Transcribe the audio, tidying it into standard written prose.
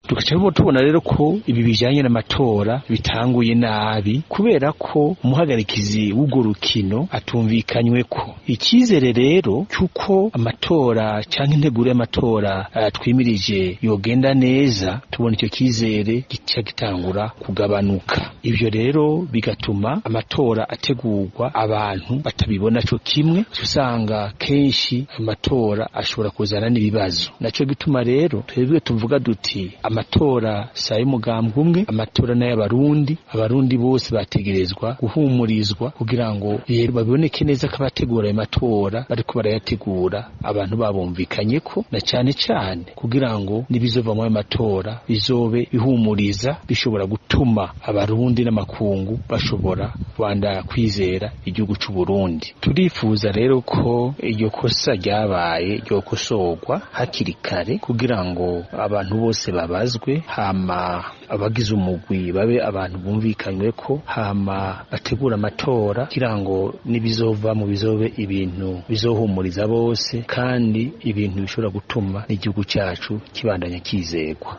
tugaca tubona rero ko ibi bijanye n'amatora bitanguye nabi kubera ko umuhagarikizi w'urwo rukino atumvikanywe ko ikizere rero cyuko amatora canke integuro y'amatora twimirije yogenda neza tubona icyo kizere gica gitangura kugabanuka. Ivyo rero bigatuma amatora ategurwa abantu batabibona co kimwe, usanga kenshi amatora ashobora kuzana n'ibibazo. Naco gituma rero twebwe tuvuga duti amatora sayo mugambwe umwe, amatora n'abarundi, abarundi bose bategerezwa guhumurizwa kugira ngo rero baboneke neza ko abategura ayo matora bariko barayategura abantu babumvikanye ko, na cane cane kugira ngo nibizova mu matora bizobe bihumuriza, bishobora gutuma abarundi n'amakungu bashobora kwanda kwizera igihugu c'u Burundi. Turifuza rero ko iryo kosa ryabaye ryokosorwa hakiri kare kugira ngo abantu bose babazwe, hama abagize umugwi babe abantu bumvikanywe ko, hama bategura amatora kugira ngo nibizova mu bizobe ibintu bizohumuriza bose kandi ibintu bishobora gutuma n'igihugu cyacu kibandanya kizegwa.